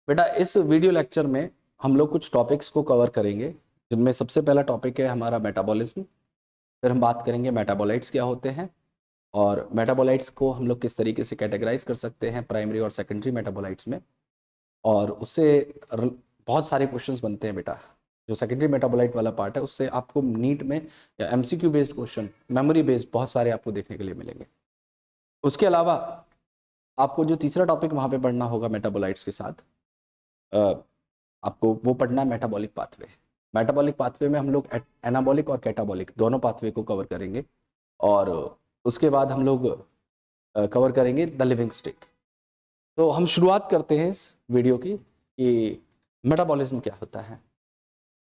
बेटा इस video lecture में हम लोग कुछ टॉपिक्स को कवर करेंगे, जिनमें सबसे पहला टॉपिक है हमारा मेटाबॉलिज्म। फिर हम बात करेंगे मेटाबोलाइट्स क्या होते हैं और मेटाबोलाइट्स को हम लोग किस तरीके से कैटेगराइज कर सकते हैं प्राइमरी और सेकेंडरी मेटाबोलाइट्स में। और उससे बहुत सारे क्वेश्चंस बनते हैं बेटा। जो सेकेंडरी मेटाबोलाइट वाला पार्ट है उससे आपको नीट में या MCQ based question, memory based बहुत सारे आपको देखने के लिए मिलेंगे। उसके अलावा आपको जो तीसरा टॉपिक वहाँ पे पढ़ना होगा मेटाबोलाइट्स के साथ, आपको वो पढ़ना है मेटाबॉलिक पाथवे। मेटाबॉलिक पाथवे में हम लोग एनाबॉलिक और कैटाबॉलिक दोनों पाथवे को कवर करेंगे और उसके बाद हम लोग कवर करेंगे द लिविंग स्टेट। तो हम शुरुआत करते हैं इस वीडियो की कि मेटाबॉलिज्म क्या होता है।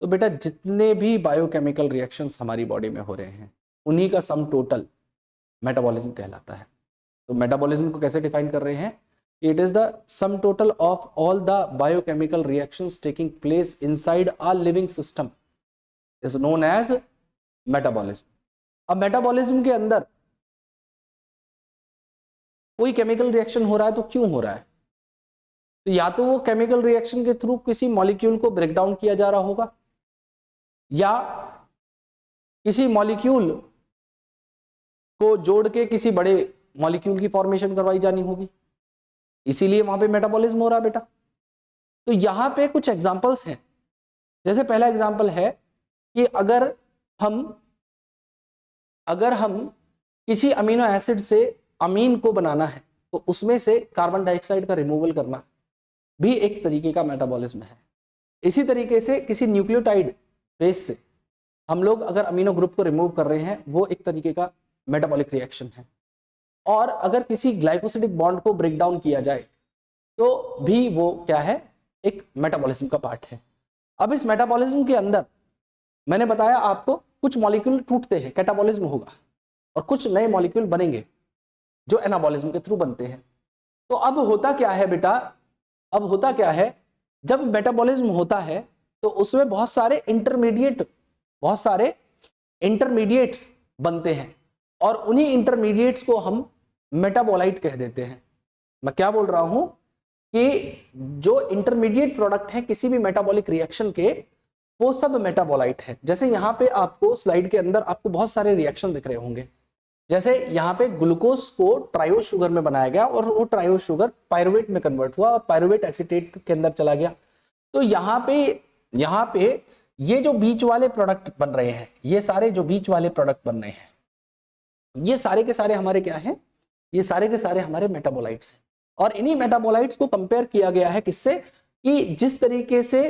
तो बेटा जितने भी बायोकेमिकल रिएक्शंस हमारी बॉडी में हो रहे हैं उन्हीं का सम टोटल मेटाबॉलिज्म कहलाता है। तो मेटाबॉलिज्म को कैसे डिफाइन कर रहे हैं? It is the sum total of all the biochemical reactions taking place inside a living system is known as metabolism. अब मेटाबॉलिज्म के अंदर कोई केमिकल रिएक्शन हो रहा है तो क्यों हो रहा है? तो या तो वो केमिकल रिएक्शन के थ्रू किसी मॉलिक्यूल को ब्रेक डाउन किया जा रहा होगा या किसी मॉलिक्यूल को जोड़ के किसी बड़े मॉलिक्यूल की फॉर्मेशन करवाई जानी होगी, इसीलिए वहां पे मेटाबॉलिज्म हो रहा है बेटा। तो यहां पे कुछ एग्जांपल्स हैं। जैसे पहला एग्जांपल है कि अगर हम किसी अमीनो एसिड से अमीन को बनाना है तो उसमें से कार्बन डाइऑक्साइड का रिमूवल करना भी एक तरीके का मेटाबॉलिज्म है। इसी तरीके से किसी न्यूक्लियोटाइड बेस से हम लोग अगर अमीनो ग्रुप को रिमूव कर रहे हैं वो एक तरीके का मेटाबॉलिक रिएक्शन है। और अगर किसी ग्लाइकोसिडिक बॉन्ड को ब्रेक डाउन किया जाए तो भी वो क्या है, एक मेटाबॉलिज्म का पार्ट है। अब इस मेटाबॉलिज्म के अंदर मैंने बताया आपको कुछ मॉलिक्यूल टूटते हैं, कैटाबॉलिज्म होगा, और कुछ नए मॉलिक्यूल बनेंगे जो एनाबॉलिज्म के थ्रू बनते हैं। तो अब होता क्या है बेटा, अब होता क्या है, जब मेटाबॉलिज्म होता है तो उसमें बहुत सारे इंटरमीडिएट्स बनते हैं और उन्हीं इंटरमीडिएट्स को हम मेटाबोलाइट कह देते हैं। मैं क्या बोल रहा हूं कि जो इंटरमीडिएट प्रोडक्ट है किसी भी मेटाबॉलिक रिएक्शन के, वो सब मेटाबोलाइट है। जैसे यहां पे आपको स्लाइड के अंदर आपको बहुत सारे रिएक्शन दिख रहे होंगे। जैसे यहां पे ग्लूकोज को ट्रायोज शुगर में बनाया गया और वो ट्रायोज शुगर पायरुवेट में कन्वर्ट हुआ और पायरुवेट एसीटेट के अंदर चला गया। तो यहाँ पे ये जो बीच वाले प्रोडक्ट बन रहे हैं, ये सारे जो बीच वाले प्रोडक्ट बन रहे हैं, ये सारे के सारे हमारे क्या हैं, ये सारे के सारे हमारे मेटाबोलाइट्स हैं। और इन्हीं मेटाबोलाइट्स को कंपेयर किया गया है किससे, कि जिस तरीके से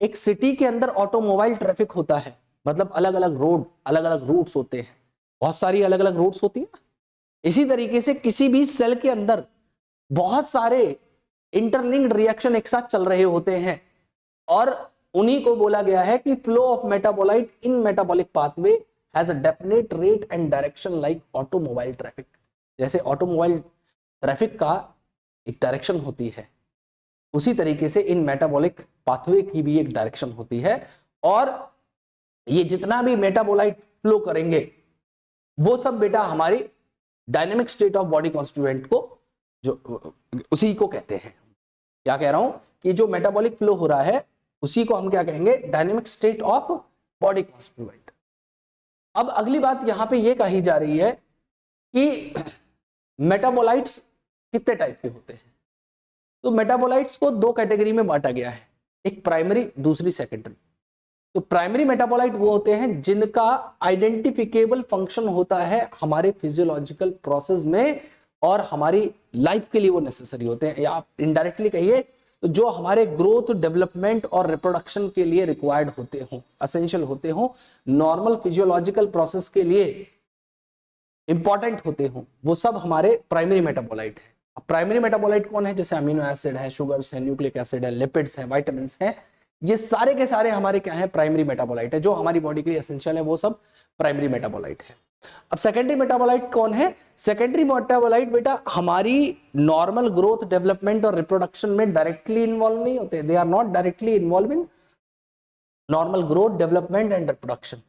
एक सिटी के अंदर ऑटोमोबाइल ट्रैफिक होता है, मतलब अलग अलग रोड, अलग अलग रूट्स होते हैं, बहुत सारी अलग अलग रूट्स होती हैं। इसी तरीके से किसी भी सेल के अंदर बहुत सारे इंटरलिंक्ड रिएक्शन एक साथ चल रहे होते हैं और उन्हीं को बोला गया है कि flow of metabolite in metabolic pathway has a definite rate and direction like automobile traffic. जैसे ऑटोमोबाइल ट्रैफिक का एक डायरेक्शन होती है, उसी तरीके से इन मेटाबॉलिक पाथवे की भी एक डायरेक्शन होती है। और ये जितना भी मेटाबोलाइट फ्लो करेंगे वो सब बेटा हमारी dynamic state of body constituent को, जो उसी को कहते हैं। क्या कह रहा हूं कि जो मेटाबॉलिक फ्लो हो रहा है उसी को हम क्या कहेंगे, dynamic state of body constituent. अब अगली बात यहां पे ये कही जा रही है कि मेटाबोलाइट्स कितने टाइप के होते हैं। तो मेटाबोलाइट्स को दो कैटेगरी में बांटा गया है, एक प्राइमरी, दूसरी सेकेंडरी। तो प्राइमरी मेटाबोलाइट वो होते हैं जिनका आइडेंटिफिकेबल फंक्शन होता है हमारे फिजियोलॉजिकल प्रोसेस में और हमारी लाइफ के लिए वो नेसेसरी होते हैं, या आप इनडायरेक्टली कहिए तो जो हमारे ग्रोथ, डेवलपमेंट और रिप्रोडक्शन के लिए रिक्वायर्ड होते हो, असेंशियल होते हो, नॉर्मल फिजियोलॉजिकल प्रोसेस के लिए इंपॉर्टेंट होते हो, वो सब हमारे प्राइमरी मेटाबोलाइट है। अब प्राइमरी मेटाबोलाइट कौन है? जैसे अमीनो एसिड है, शुगर्स है, न्यूक्लिक एसिड है, लिपिड्स है, विटामिन्स हैं, ये सारे के सारे हमारे क्या है, प्राइमरी मेटाबोलाइट है। जो हमारी बॉडी के लिए एसेंशियल है वो सब प्राइमरी मेटाबोलाइट है। अब सेकेंडरी मेटाबोलाइट कौन है? सेकेंडरी मेटाबोलाइट बेटा हमारी नॉर्मल ग्रोथ, डेवलपमेंट और रिप्रोडक्शन में डायरेक्टली इन्वॉल्व नहीं होते। They are not directly involved in normal growth, development and reproduction.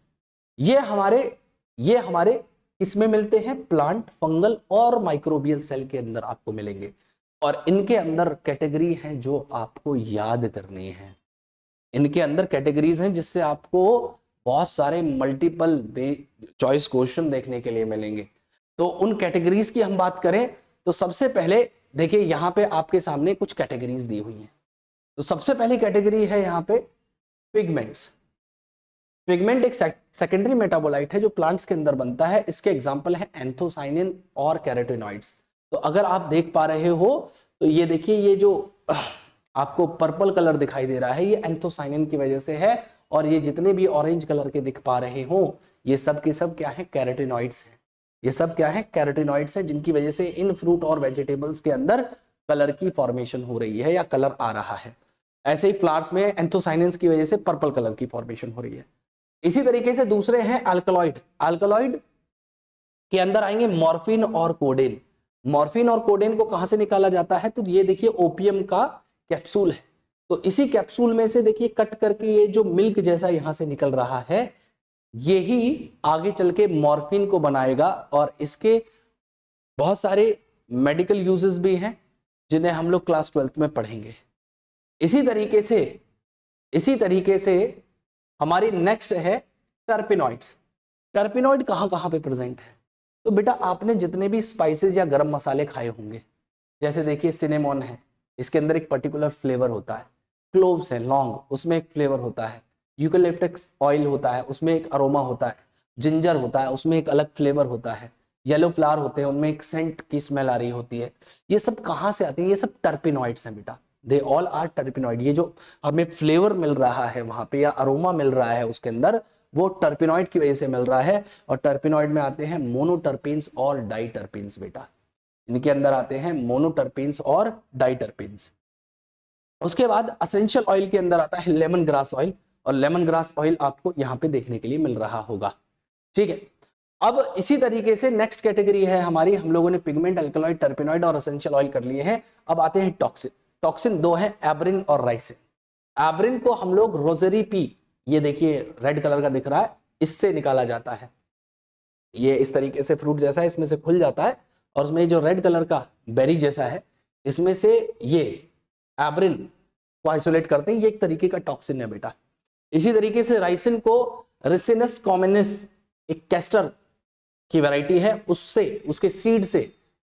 ये हमारे इसमें मिलते हैं प्लांट, फंगल और माइक्रोबियल सेल के अंदर आपको मिलेंगे। और इनके अंदर कैटेगरी हैं जो आपको याद करनी है। इनके अंदर कैटेगरीज हैं जिससे आपको बहुत सारे मल्टीपल चॉइस क्वेश्चन देखने के लिए मिलेंगे। तो उन कैटेगरीज की हम बात करें तो सबसे पहले देखिए यहाँ पे आपके सामने कुछ कैटेगरीज दी हुई हैं। तो सबसे पहली कैटेगरी है यहाँ पे पिगमेंट्स। पिगमेंट एक सेकेंडरी मेटाबोलाइट है जो प्लांट्स के अंदर बनता है। इसके एग्जांपल है एंथोसाइनिन और कैरोटिनॉइड्स। तो अगर आप देख पा रहे हो तो ये देखिए, ये जो आपको पर्पल कलर दिखाई दे रहा है ये एंथोसाइनिन की वजह से है, और ये जितने भी ऑरेंज कलर के दिख पा रहे हो ये सब के सब क्या है, कैरोटिनॉइड्स हैं। ये सब क्या है, कैरोटिनॉइड्स हैं, जिनकी वजह से इन फ्रूट और वेजिटेबल्स के अंदर कलर की फॉर्मेशन हो रही है या कलर आ रहा है। ऐसे ही फ्लावर्स में एंथोसाइनिन्स की वजह से पर्पल कलर की फॉर्मेशन हो रही है। इसी तरीके से दूसरे हैं अल्कलॉइड। अल्कलॉइड के अंदर आएंगे मॉर्फिन और कोडेन। मॉर्फिन और कोडेन को कहां से निकाला जाता है, तो ये देखिए ओपियम का कैप्सूल है। तो इसी कैप्सूल में से देखिए कट करके ये जो मिल्क जैसा यहां से निकल रहा है यही आगे चल के मॉर्फिन को बनाएगा, और इसके बहुत सारे मेडिकल यूजेस भी हैं जिन्हें हम लोग क्लास 12th में पढ़ेंगे। इसी तरीके से हमारी नेक्स्ट है टर्पिनॉइड्स। टर्पिनॉइड कहां कहां पे प्रेजेंट है, तो बेटा आपने जितने भी स्पाइसेस या गरम मसाले खाए होंगे, जैसे देखिए सिनेमॉन है, इसके अंदर एक पर्टिकुलर फ्लेवर होता है। क्लोव्स है, लौंग, उसमें एक फ्लेवर होता है। यूकेलिप्टस ऑयल होता है, उसमें एक अरोमा होता है। जिंजर होता है, उसमें एक अलग फ्लेवर होता है। येलो फ्लावर होते हैं, उनमें एक सेंट की स्मेल आ रही होती है। ये सब कहाँ से आती है, ये सब टर्पिनॉइड्स हैं बेटा। They all are terpenoid. ये जो हमें फ्लेवर मिल रहा है वहां पे या अरोमा मिल रहा है उसके अंदर, वो टर्पिनॉइड की वजह से मिल रहा है। और टर्पिनॉइड में आते हैं मोनोटर्पिन्स और डाइटर्पिन्स बेटा। इनके अंदर आते हैं मोनोटर्पिन्स और डाइटर्पिन्स। उसके बाद असेंशियल ऑयल के अंदर आता है लेमन ग्रास ऑयल, और लेमन ग्रास ऑयल आपको यहाँ पे देखने के लिए मिल रहा होगा। ठीक है, अब इसी तरीके से नेक्स्ट कैटेगरी है हमारी, हम लोगों ने पिगमेंट, अल्कलॉइड, टर्पिनॉइड और असेंशियल ऑयल कर लिए हैं। अब आते हैं टॉक्सिन। टॉक्सिन दो है, एब्रिन और राइसिन। एब्रिन को हम लोग रोजेरी पी, ये देखिए रेड कलर का दिख रहा है, इससे निकाला जाता है। ये इस तरीके से फ्रूट जैसा है, इसमें से खुल जाता है, और उसमें जो रेड कलर का बेरी जैसा है, इसमें से ये एब्रिन को आइसोलेट करते हैं। ये एक तरीके का टॉक्सिन है बेटा। इसी तरीके से राइसिन को रिसिनस कॉमनिस, एक कैस्टर की वैरायटी है, उससे, उसके सीड से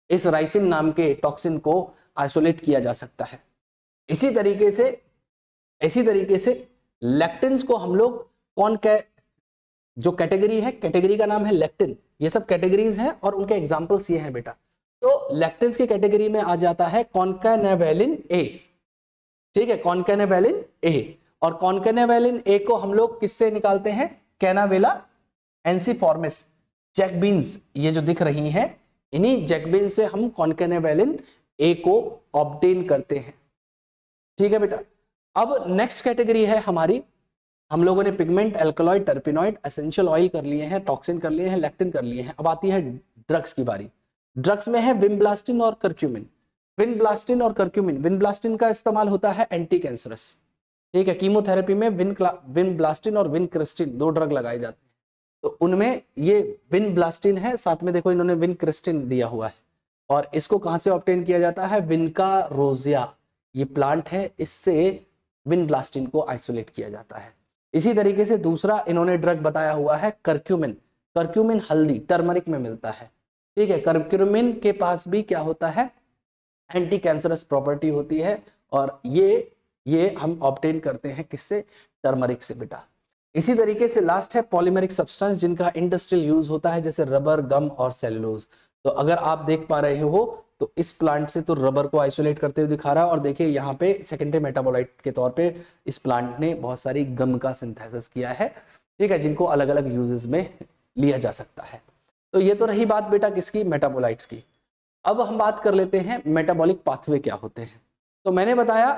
इस राइसिन नाम के टॉक्सिन को आइसोलेट किया जा सकता है। इसी तरीके से लेक्टिन्स को हम लोग जो कैटेगरी है, कैटेगरी का नाम है लेक्टिन। ये सब कैटेगरीज हैं और उनके एग्जांपल्स ये हैं बेटा। तो लेक्टिन्स की कैटेगरी में आ जाता है कॉन्कानेवेलिन ए। ठीक है, कॉन्कानेवेलिन ए। और कॉन्कानेवेलिन ए को हम लोग किससे निकालते हैं, कैनावेला एंसिफॉर्मिस, जैकबीन्स, ये जो दिख रही हैं, इन्हीं जैकबीन्स से हम कॉन्कानेवेलिन ए को ऑब्टेन करते हैं। ठीक है बेटा। अब नेक्स्ट कैटेगरी है हमारी, हम लोगों ने pigment, alkaloid, terpenoid, essential oil कर लिए हैं, टॉक्सिन कर लिए हैं, लेक्टिन कर लिए हैं। अब आती है ड्रग्स की बारी। ड्रग्स में है विनब्लास्टिन और कर्क्यूमिन। विनब्लास्टिन का इस्तेमाल होता है एंटी कैंसरस। ठीक है, कीमोथेरेपी में विनब्लास्टिन और विनक्रिस्टिन दो ड्रग लगाए जाते हैं। तो उनमें ये विनब्लास्टिन है, साथ में देखो इन्होंने विनक्रिस्टिन दिया हुआ है। और इसको कहां से ऑब्टेन किया जाता है, विनका रोजिया, ये प्लांट है, इससे विनब्लास्टिन को आइसोलेट किया जाता है। इसी तरीके से दूसरा इन्होंने ड्रग बताया हुआ है कर्क्यूमिन। कर्क्यूमिन हल्दी, टर्मरिक में मिलता है। ठीक है, कर्क्यूमिन के पास भी क्या होता है, एंटी कैंसरस प्रॉपर्टी होती है, और ये हम ऑब्टेन करते हैं किससे, टर्मरिक से बेटा। इसी तरीके से लास्ट है पॉलीमेरिक सब्सटेंस, जिनका इंडस्ट्रियल यूज होता है, जैसे रबर, गम और सेलुलोज। तो अगर आप देख पा रहे हो तो इस प्लांट से तो रबर को आइसोलेट करते हुए दिखा रहा है, और देखिए यहाँ पे सेकेंडरी मेटाबोलाइट के तौर पे इस प्लांट ने बहुत सारी गम का सिंथेसिस किया है। ठीक है, जिनको अलग अलग यूजेस में लिया जा सकता है। तो ये तो रही बात बेटा किसकी, मेटाबोलाइट्स की। अब हम बात कर लेते हैं मेटाबॉलिक पाथवे क्या होते हैं। तो मैंने बताया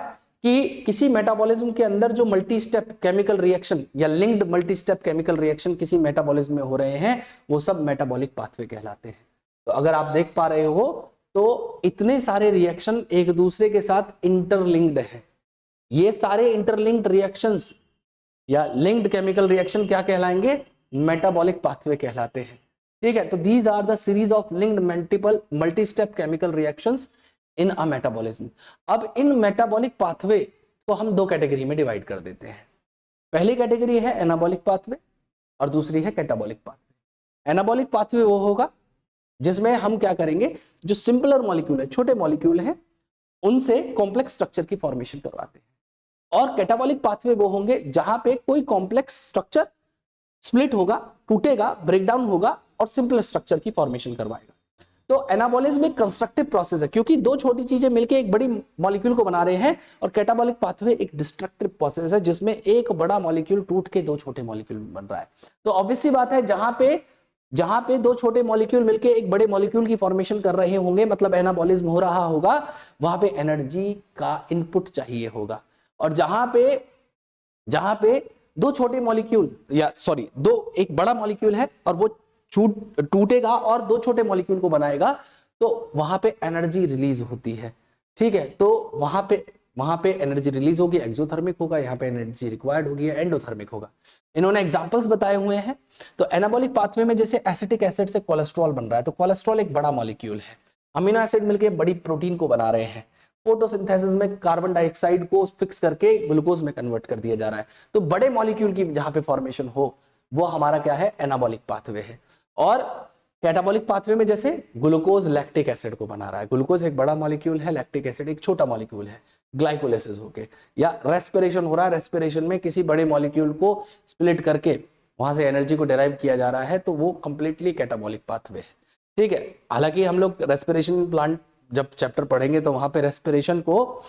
कि किसी मेटाबॉलिज्म के अंदर जो मल्टी स्टेप केमिकल रिएक्शन या linked multi step chemical reaction किसी मेटाबॉलिज्म में हो रहे हैं, वो सब मेटाबॉलिक पाथवे कहलाते हैं। तो अगर आप देख पा रहे हो तो इतने सारे रिएक्शन एक दूसरे के साथ इंटरलिंक्ड हैं। ये सारे इंटरलिंक्ड रिएक्शंस या लिंक्ड केमिकल रिएक्शन क्या कहलाएंगे, मेटाबॉलिक पाथवे कहलाते हैं। ठीक है, तो these are the series of linked multi step chemical reactions in a metabolism. अब इन मेटाबॉलिक पाथवे को हम दो कैटेगरी में डिवाइड कर देते हैं। पहली कैटेगरी है एनाबॉलिक पाथवे और दूसरी है कैटाबॉलिक पाथवे। एनाबॉलिक पाथवे वो होगा जिसमें हम क्या करेंगे, जो सिंपलर मॉलिक्यूल है, छोटे मॉलिक्यूल है, उनसे कॉम्प्लेक्स स्ट्रक्चर की फॉर्मेशन करवाते हैं। और कैटाबॉलिक पाथवे वो होंगे जहां पे कोई कॉम्प्लेक्स स्ट्रक्चर स्प्लिट होगा, टूटेगा, ब्रेकडाउन होगा और सिंपल स्ट्रक्चर की फॉर्मेशन करवाएगा। तो एनाबॉलिज्म एक कंस्ट्रक्टिव प्रोसेस है क्योंकि दो छोटी चीजें मिलकर एक बड़ी मॉलिक्यूल को बना रहे हैं, और कैटाबॉलिक पाथवे एक डिस्ट्रक्टिव प्रोसेस है जिसमें एक बड़ा मॉलिक्यूल टूट के दो छोटे मॉलिक्यूल बन रहा है। तो ऑब्वियस सी बात है जहां पे दो छोटे मॉलिक्यूल मिलके एक बड़े मॉलिक्यूल की फॉर्मेशन कर रहे होंगे, मतलब एनाबॉलिज्म हो रहा होगा, वहां पे एनर्जी का इनपुट चाहिए होगा। और जहां पे दो छोटे मॉलिक्यूल एक बड़ा मॉलिक्यूल है और वो टूटेगा और दो छोटे मॉलिक्यूल को बनाएगा, तो वहां पे एनर्जी रिलीज होती है। ठीक है, तो वहां पे एनर्जी रिलीज होगी, एक्सोथर्मिक होगा, यहाँ पे एनर्जी रिक्वायर्ड होगी, एंडोथर्मिक होगा। इन्होंने एग्जांपल्स बताए हुए हैं। तो एनाबॉलिक पाथवे में जैसे एसिटिक एसिड से कोलेस्ट्रॉल बन रहा है, तो कोलेस्ट्रॉल एक बड़ा मॉलिक्यूल है, अमीनो एसिड मिलकर बड़ी प्रोटीन को बना रहे हैं, फोटोसिंथेसिस में कार्बन डाइऑक्साइड को फिक्स करके ग्लूकोज में कन्वर्ट कर दिया जा रहा है। तो बड़े मॉलिक्यूल की जहां पे फॉर्मेशन हो वो हमारा क्या है, एनाबॉलिक पाथवे है। और कैटाबॉलिक पाथवे में जैसे ग्लूकोज लैक्टिक एसिड को बना रहा है, ग्लूकोज एक बड़ा मॉलिक्यूल है, लैक्टिक एसिड एक छोटा मॉलिक्यूल है, ग्लाइकोलाइसिस होके, या रेस्पिरेशन हो रहा है, रेस्पिरेशन में किसी बड़े मॉलिक्यूल को स्प्लिट करके वहां से एनर्जी को डिराइव किया जा रहा है, तो वो कंप्लीटली कैटाबॉलिक पाथवे है। ठीक है, हालांकि हम लोग रेस्पिरेशन प्लांट जब चैप्टर पढ़ेंगे तो वहां पे रेस्पिरेशन को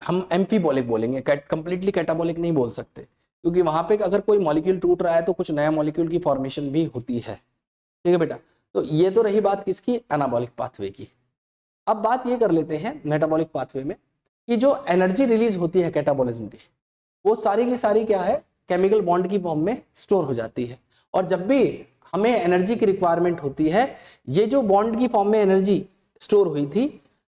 हम एम्फीबॉलिक बोलेंगे, कंप्लीटली कैटाबॉलिक नहीं बोल सकते, क्योंकि वहां पे अगर कोई मॉलिक्यूल टूट रहा है तो कुछ नया मॉलिक्यूल की फॉर्मेशन भी होती है। ठीक है बेटा, तो ये तो रही बात किसकी, एनाबॉलिक पाथवे की। अब बात ये कर लेते हैं मेटाबॉलिक पाथवे में कि जो एनर्जी रिलीज होती है कैटाबॉलिज्म की, वो सारी की सारी क्या है, केमिकल बॉन्ड की फॉर्म में स्टोर हो जाती है। और जब भी हमें एनर्जी की रिक्वायरमेंट होती है, ये जो बॉन्ड की फॉर्म में एनर्जी स्टोर हुई थी,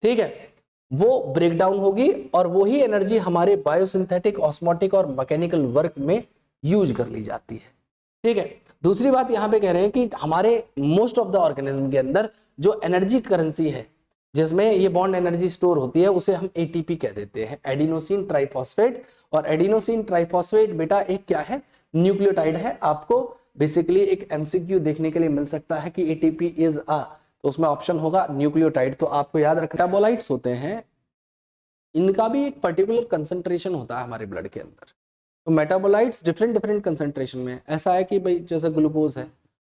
ठीक है, वो ब्रेक डाउन होगी और वही एनर्जी हमारे बायोसिंथेटिक, ऑस्मोटिक और मैकेनिकल वर्क में यूज कर ली जाती है। ठीक है, दूसरी बात यहां पे कह रहे हैं कि हमारे मोस्ट ऑफ द ऑर्गेनिज्म के अंदर जो एनर्जी करेंसी है, जिसमें ये बॉन्ड एनर्जी स्टोर होती है, उसे हम एटीपी कह देते हैं, एडिनोसिन ट्राइफॉस्फेट। और एडिनोसिन ट्राइफॉस्फेट बेटा एक क्या है, न्यूक्लियोटाइड है। आपको बेसिकली एक एमसीक्यू देखने के लिए मिल सकता है कि एटीपी इज अ, तो उसमें ऑप्शन होगा न्यूक्लियोटाइड। तो आपको याद रखना, मेटाबोलाइट्स होते हैं, इनका भी एक पर्टिकुलर कंसंट्रेशन होता है हमारे ब्लड के अंदर। तो मेटाबोलाइट्स डिफरेंट कंसंट्रेशन में, ऐसा है कि भाई जैसे ग्लूकोज है,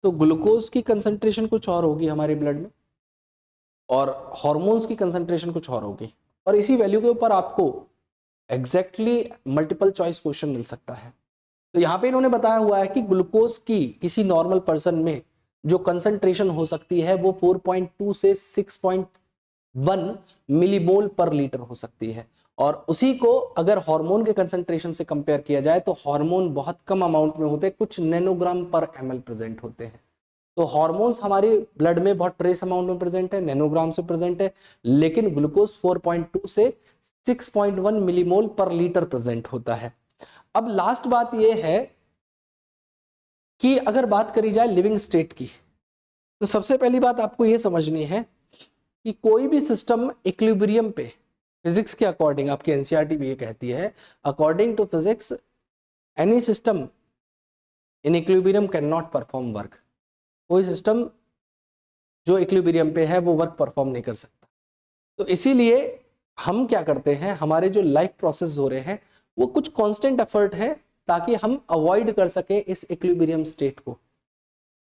तो ग्लूकोज की कंसंट्रेशन कुछ और होगी हमारे ब्लड में, और हार्मोन्स की कंसंट्रेशन कुछ और होगी, और इसी वैल्यू के ऊपर आपको एग्जैक्टली मल्टीपल चॉइस क्वेश्चन मिल सकता है। तो यहाँ पे इन्होंने बताया हुआ है कि ग्लूकोज की किसी नॉर्मल पर्सन में जो कंसंट्रेशन हो सकती है वो 4.2 से 6.1 मिलीमोल पर लीटर हो सकती है। और उसी को अगर हार्मोन के कंसंट्रेशन से कंपेयर किया जाए तो हार्मोन बहुत कम अमाउंट में होते हैं, कुछ नैनोग्राम पर ml प्रेजेंट होते हैं। तो हार्मोन्स हमारे ब्लड में बहुत ट्रेस अमाउंट में प्रेजेंट है, नैनोग्राम से प्रेजेंट है, लेकिन ग्लूकोज 4.2 से 6.1 मिलीमोल पर लीटर प्रेजेंट होता है। अब लास्ट बात यह है कि अगर बात करी जाए लिविंग स्टेट की, तो सबसे पहली बात आपको यह समझनी है कि कोई भी सिस्टम इक्विलिब्रियम पे, फिजिक्स के अकॉर्डिंग, आपकी एनसीईआरटी भी ये कहती है, according to physics any system in equilibrium can not perform work. कोई सिस्टम जो इक्विलिब्रियम पे है वो वर्क परफॉर्म नहीं कर सकता। तो इसीलिए हम क्या करते हैं, हमारे जो लाइफ प्रोसेस हो रहे हैं वो कुछ कांस्टेंट एफर्ट है ताकि हम अवॉइड कर सके इस इक्विलिब्रियम स्टेट को।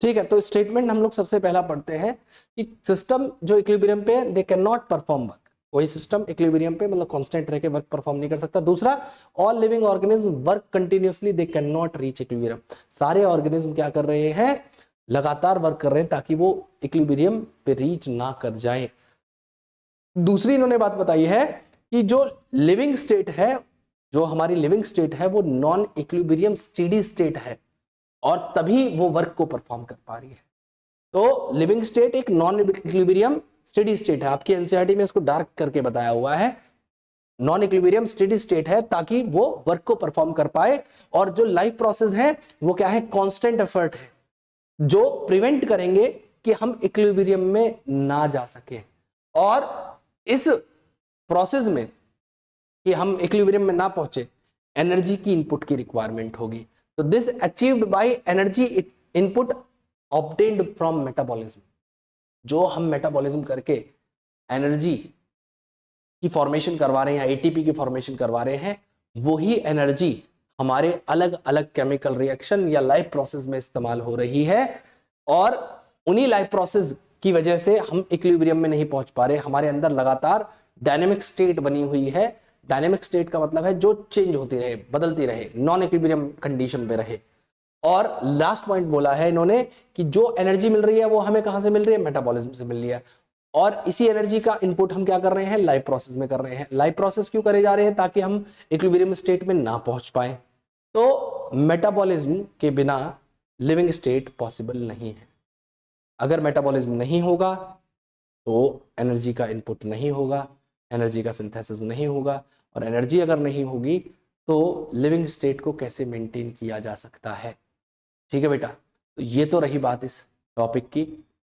ठीक है, तो स्टेटमेंट हम लोग सबसे पहला पढ़ते हैं कि सिस्टम जो इक्विलिब्रियम पे they can not perform work, कोई सिस्टम इक्विलिब्रियम पे मतलब कांस्टेंट रह के वर्क परफॉर्म नहीं कर सकता। दूसरा, all living organism work continuously, they can not reach equilibrium. सारे ऑर्गेनिज्म क्या कर रहे हैं, लगातार वर्क कर रहे हैं ताकि वो इक्विलिब्रियम पे रीच ना कर जाए। दूसरी इन्होंने बात बताई है कि जो लिविंग स्टेट है, जो हमारी लिविंग स्टेट है वो नॉन इक्विलिब्रियम स्टेडी स्टेट है और तभी वो वर्क को परफॉर्म कर पा रही है। तो लिविंग स्टेट एक नॉन इक्विलिब्रियम स्टेडी स्टेट है, आपकी एनसीईआरटी में इसको डार्क करके बताया हुआ है, नॉन इक्विलिब्रियम स्टेडी स्टेट है ताकि वो वर्क को परफॉर्म कर पाए। और जो लाइफ प्रोसेस है वो क्या है, कांस्टेंट एफर्ट है जो प्रिवेंट करेंगे कि हम इक्विलिब्रियम में ना जा सके। और इस प्रोसेस में कि हम इक्विलिब्रियम में ना पहुंचे, एनर्जी की इनपुट की रिक्वायरमेंट होगी। तो this achieved by energy input obtained from metabolism. जो हम मेटाबॉलिज्म करके एनर्जी की फॉर्मेशन करवा रहे हैं या एटीपी की फॉर्मेशन करवा रहे हैं, वही एनर्जी हमारे अलग अलग केमिकल रिएक्शन या लाइफ प्रोसेस में इस्तेमाल हो रही है, और उन्हीं लाइफ प्रोसेस की वजह से हम इक्विलिब्रियम में नहीं पहुंच पा रहे। हमारे अंदर लगातार डायनेमिक स्टेट बनी हुई है। डायनेमिक स्टेट का मतलब है जो चेंज होती रहे, बदलती रहे, नॉन इक्विलिब्रियम कंडीशन पे रहे। और लास्ट पॉइंट बोला है इन्होंने कि जो एनर्जी मिल रही है वो हमें कहां से मिल रही है, मेटाबॉलिज्म से मिल रही है, और इसी एनर्जी का इनपुट हम क्या कर रहे हैं, लाइफ प्रोसेस में कर रहे हैं। लाइफ प्रोसेस क्यों करे जा रहे हैं, ताकि हम इक्विलिब्रियम स्टेट में ना पहुंच पाए। तो मेटाबॉलिज्म के बिना लिविंग स्टेट पॉसिबल नहीं है। अगर मेटाबॉलिज्म नहीं होगा तो एनर्जी का इनपुट नहीं होगा, एनर्जी का सिंथेसिस नहीं होगा, और एनर्जी अगर नहीं होगी तो लिविंग स्टेट को कैसे मेंटेन किया जा सकता है। ठीक है बेटा, तो ये तो रही बात इस टॉपिक की।